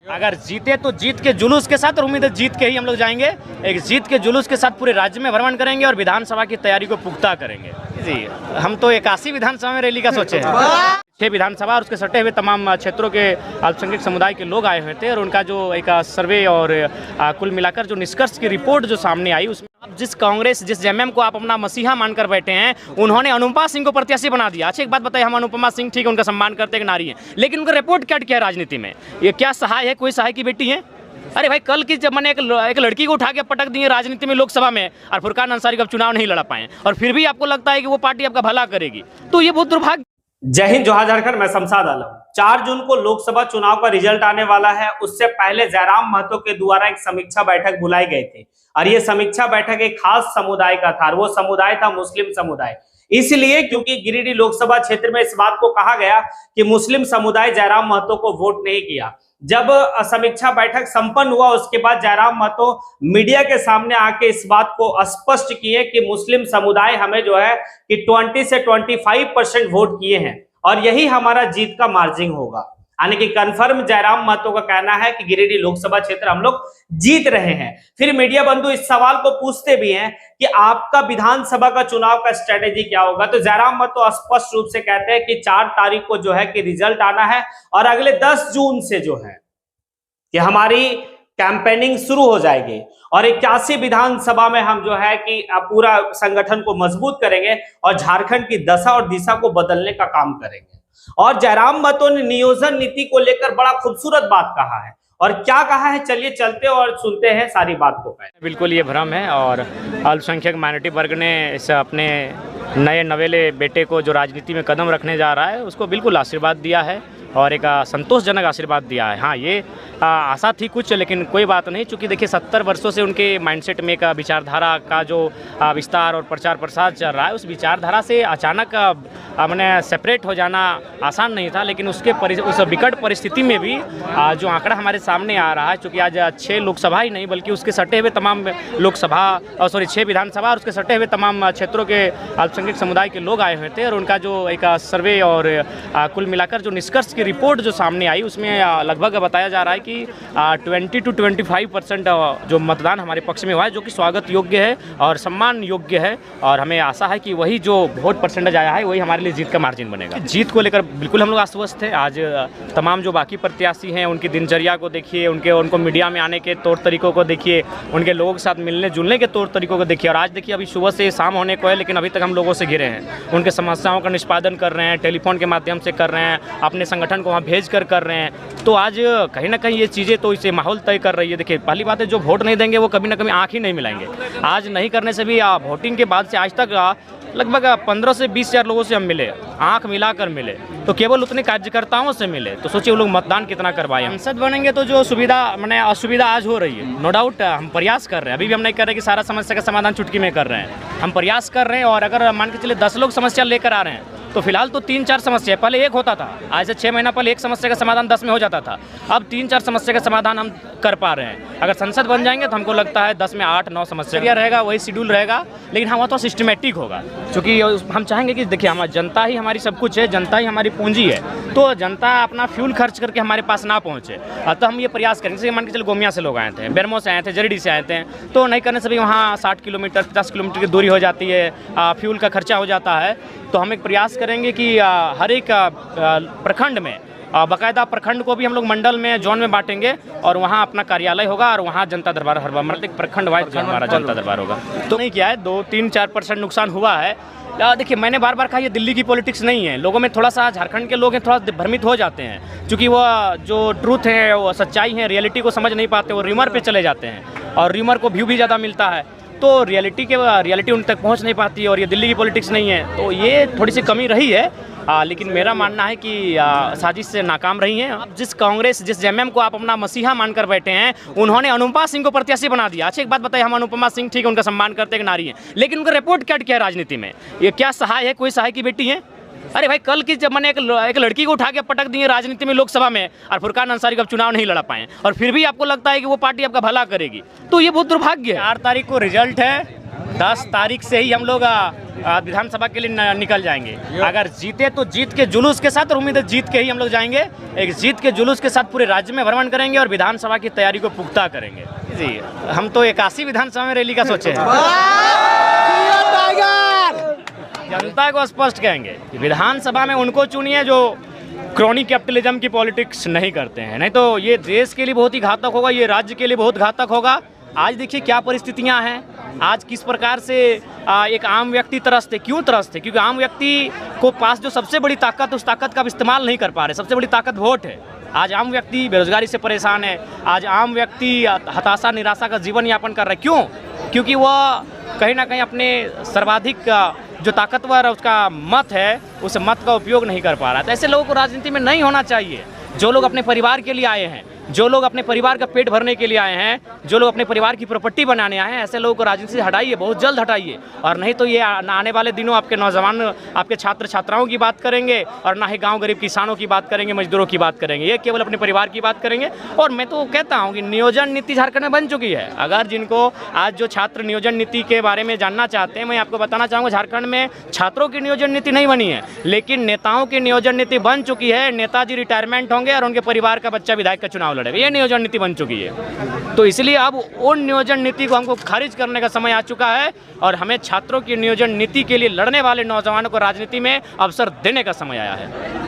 अगर जीते तो जीत के जुलूस के साथ, और उम्मीद है जीत के ही हम लोग जाएंगे। एक जीत के जुलूस के साथ पूरे राज्य में भ्रमण करेंगे और विधानसभा की तैयारी को पुख्ता करेंगे। जी, हम तो 81 विधानसभा में रैली का सोचे हैं। 6 विधानसभा और उसके सटे हुए तमाम क्षेत्रों के अल्पसंख्यक समुदाय के लोग आए हुए थे और उनका जो एक सर्वे और कुल मिलाकर जो निष्कर्ष की रिपोर्ट जो सामने आई, उसमें अब जिस कांग्रेस, जिस जेएमएम को आप अपना मसीहा मानकर बैठे हैं, उन्होंने अनुपमा सिंह को प्रत्याशी बना दिया। अच्छा, एक बात बताइए, हम अनुपमा सिंह ठीक है, उनका सम्मान करते हैं, नारी है, लेकिन उनका रिपोर्ट क्या है राजनीति में? ये क्या सहाय है? कोई सहाय की बेटी है? अरे भाई, कल की जब मैंने एक लड़की को उठा के पटक दिए राजनीति में, लोकसभा में, और फुरकान अंसारी का चुनाव नहीं लड़ा पाए, और फिर भी आपको लगता है कि वो पार्टी आपका भला करेगी, तो ये बहुत दुर्भाग्य। जय हिंद, जोहार झारखंड। मैं शमशाद आलम। 4 जून को लोकसभा चुनाव का रिजल्ट आने वाला है। उससे पहले जयराम महतो के द्वारा एक समीक्षा बैठक बुलाई गई थी और ये समीक्षा बैठक एक खास समुदाय का था, और वो समुदाय था मुस्लिम समुदाय। इसलिए क्योंकि गिरिडीह लोकसभा क्षेत्र में इस बात को कहा गया कि मुस्लिम समुदाय जयराम महतो को वोट नहीं किया। जब समीक्षा बैठक संपन्न हुआ, उसके बाद जयराम महतो मीडिया के सामने आके इस बात को स्पष्ट किए कि मुस्लिम समुदाय हमें जो है कि 20 से 25% वोट किए हैं और यही हमारा जीत का मार्जिन होगा। यानी कि कंफर्म जयराम महतो का कहना है कि गिरिडीह लोकसभा क्षेत्र हम लोग जीत रहे हैं। फिर मीडिया बंधु इस सवाल को पूछते भी हैं कि आपका विधानसभा का चुनाव का स्ट्रेटेजी क्या होगा, तो जयराम महतो स्पष्ट रूप से कहते हैं कि 4 तारीख को जो है कि रिजल्ट आना है और अगले 10 जून से जो है कि हमारी कैंपेनिंग शुरू हो जाएगी और 81 विधानसभा में हम जो है कि पूरा संगठन को मजबूत करेंगे और झारखंड की दशा और दिशा को बदलने का काम करेंगे। और जयराम महतो ने नियोजन नीति को लेकर बड़ा खूबसूरत बात कहा है, और क्या कहा है चलिए चलते और सुनते हैं सारी बात को। बिल्कुल ये भ्रम है, और अल्पसंख्यक माइनॉरिटी वर्ग ने इस अपने नए नवेले बेटे को जो राजनीति में कदम रखने जा रहा है, उसको बिल्कुल आशीर्वाद दिया है और एक संतोषजनक आशीर्वाद दिया है। हाँ, ये आशा थी कुछ, लेकिन कोई बात नहीं, चूँकि देखिए 70 वर्षों से उनके माइंडसेट में एक विचारधारा का जो विस्तार और प्रचार प्रसार चल रहा है, उस विचारधारा से अचानक मैंने सेपरेट हो जाना आसान नहीं था। लेकिन उसके उस विकट परिस्थिति में भी जो आंकड़ा हमारे सामने आ रहा है, चूँकि आज 6 लोकसभा ही नहीं बल्कि उसके सटे हुए तमाम 6 विधानसभा और उसके सटे हुए तमाम क्षेत्रों के अल्पसंख्यक समुदाय के लोग आए हुए थे और उनका जो एक सर्वे और कुल मिलाकर जो निष्कर्ष की रिपोर्ट जो सामने आई, उसमें लगभग बताया जा रहा है कि 20 to 25% जो मतदान हमारे पक्ष में हुआ है, जो कि स्वागत योग्य है और सम्मान योग्य है। और हमें आशा है कि वही जो वोट परसेंटेज आया है वही हमारे लिए जीत का मार्जिन बनेगा। जीत को लेकर बिल्कुल हम लोग आश्वस्त हैं। आज तमाम जो बाकी प्रत्याशी हैं उनकी दिनचर्या को देखिए, उनको मीडिया में आने के तौर तरीकों को देखिए, उनके लोगों के साथ मिलने जुलने के तौर तरीकों को देखिए। और आज देखिए, अभी सुबह से शाम होने को है, लेकिन अभी तक हम लोगों से घिरे हैं, उनके समस्याओं का निष्पादन कर रहे हैं, टेलीफोन के माध्यम से कर रहे हैं, अपने संगठन को वहाँ भेज कर रहे हैं। तो आज कहीं ना कहीं ये चीज़ें तो इसे माहौल तय कर रही है। देखिए, पहली बात है, जो वोट नहीं देंगे वो कभी ना कभी आँख ही नहीं मिलाएंगे। आज नहीं करने से भी वोटिंग के बाद से आज तक लगभग 15 से 20 हज़ार लोगों से हम मिले, आंख मिलाकर मिले, तो केवल उतने कार्यकर्ताओं से मिले। तो सोचिए वो लोग मतदान कितना करवाए। संसद बनेंगे तो जो सुविधा मैंने असुविधा आज हो रही है, नो डाउट हम प्रयास कर रहे हैं। अभी भी हम नहीं कर रहे कि सारा समस्या का समाधान चुटकी में कर रहे हैं, हम प्रयास कर रहे हैं। और अगर मान के चलिए 10 लोग समस्या लेकर आ रहे हैं, तो फिलहाल तो 3-4 समस्या, पहले एक होता था, आज से 6 महीना पहले एक समस्या का समाधान 10 में हो जाता था, अब 3-4 समस्या का समाधान हम कर पा रहे हैं। अगर संसद बन जाएंगे तो हमको लगता है 10 में 8-9 समस्या रहेगा, वही शेड्यूल रहेगा। लेकिन हाँ, वह तो सिस्टमेटिक होगा, क्योंकि हम चाहेंगे कि देखिए, हमारी जनता ही हमारी सब कुछ है, जनता ही हमारी पूंजी है। तो जनता अपना फ्यूल खर्च करके हमारे पास ना पहुँचे, तो हम ये प्रयास करेंगे। जैसे मान के चलो गोमिया से लोग आए थे, बेरमो से आए थे, जरीडी से आए थे, तो नहीं करने से भी वहाँ 60 किलोमीटर 50 किलोमीटर की दूरी हो जाती है, फ्यूल का खर्चा हो जाता है। तो हम एक प्रयास करेंगे कि हर एक प्रखंड में, बाकायदा प्रखंड को भी हम लोग मंडल में, जोन में बांटेंगे और वहाँ अपना कार्यालय होगा और वहाँ जनता दरबार हर बार, मतलब प्रखंड वाइज हमारा जनता दरबार होगा। तो नहीं किया है, 2-3-4% नुकसान हुआ है। देखिए, मैंने बार बार कहा, ये दिल्ली की पॉलिटिक्स नहीं है। लोगों में थोड़ा सा, झारखंड के लोग हैं, थोड़ा भ्रमित हो जाते हैं, क्योंकि वो जो ट्रूथ है, वो सच्चाई है, रियलिटी को समझ नहीं पाते, वो र्यूमर पे चले जाते हैं और र्यूमर को व्यू भी ज़्यादा मिलता है, तो रियलिटी उन तक पहुंच नहीं पाती। और ये दिल्ली की पॉलिटिक्स नहीं है, तो ये थोड़ी सी कमी रही है। लेकिन मेरा मानना है कि साजिश से नाकाम रही हैं। अब जिस कांग्रेस, जिस जेएमएम को आप अपना मसीहा मानकर बैठे हैं, उन्होंने अनुपमा सिंह को प्रत्याशी बना दिया। अच्छा, एक बात बताइए, हम अनुपमा सिंह ठीक है, उनका सम्मान करते हैं, नारी है, लेकिन उनका रिपोर्ट क्या है राजनीति में? ये क्या सहाय है? कोई सहाय की बेटी है? अरे भाई, कल की जब मैंने एक लड़की को उठा के पटक दिए राजनीति में, लोकसभा में, और फुरकान अंसारी का चुनाव नहीं लड़ा पाए, और फिर भी आपको लगता है कि वो पार्टी आपका भला करेगी, तो ये बहुत दुर्भाग्य है। 4 तारीख को रिजल्ट है, 10 तारीख से ही हम लोग विधानसभा के लिए निकल जाएंगे। अगर जीते तो जीत के जुलूस के साथ, और उम्मीद है जीत के ही हम लोग जाएंगे। एक जीत के जुलूस के साथ पूरे राज्य में भ्रमण करेंगे और विधानसभा की तैयारी को पुख्ता करेंगे। जी, हम तो 81 विधानसभा में रैली का सोचे हैं। जनता को स्पष्ट कहेंगे कि विधानसभा में उनको चुनिए जो क्रॉनिक कैपिटलिज्म की पॉलिटिक्स नहीं करते हैं, नहीं तो ये देश के लिए बहुत ही घातक होगा, ये राज्य के लिए बहुत घातक होगा। आज देखिए क्या परिस्थितियां हैं, आज किस प्रकार से एक आम व्यक्ति त्रस्त है। क्यों त्रस्त है? क्योंकि आम व्यक्ति को पास जो सबसे बड़ी ताकत, उस ताकत का इस्तेमाल नहीं कर पा रहे। सबसे बड़ी ताकत वोट है। आज आम व्यक्ति बेरोजगारी से परेशान है, आज आम व्यक्ति हताशा निराशा का जीवन यापन कर रहा है। क्यों? क्योंकि वह कहीं ना कहीं अपने सर्वाधिक जो ताकतवर उसका मत है, उस मत का उपयोग नहीं कर पा रहा है। तो ऐसे लोगों को राजनीति में नहीं होना चाहिए। जो लोग अपने परिवार के लिए आए हैं, जो लोग अपने परिवार का पेट भरने के लिए आए हैं, जो लोग अपने परिवार की प्रॉपर्टी बनाने आए हैं, ऐसे लोगों को राजनीति से हटाइए, बहुत जल्द हटाइए। और नहीं तो ये आने वाले दिनों आपके नौजवान, आपके छात्र छात्राओं की बात करेंगे, और ना ही गांव गरीब किसानों की बात करेंगे, मजदूरों की बात करेंगे। ये केवल अपने परिवार की बात करेंगे। और मैं तो कहता हूँ कि नियोजन नीति झारखंड में बन चुकी है। अगर जिनको आज जो छात्र नियोजन नीति के बारे में जानना चाहते हैं, मैं आपको बताना चाहूँगा, झारखंड में छात्रों की नियोजन नीति नहीं बनी है, लेकिन नेताओं की नियोजन नीति बन चुकी है। नेताजी रिटायरमेंट होंगे और उनके परिवार का बच्चा विधायक का चुनाव लड़ेगा। ये नियोजन नीति बन चुकी है। तो इसलिए अब उन नियोजन नीति को हमको खारिज करने का समय आ चुका है, और हमें छात्रों की नियोजन नीति के लिए लड़ने वाले नौजवानों को राजनीति में अवसर देने का समय आया है।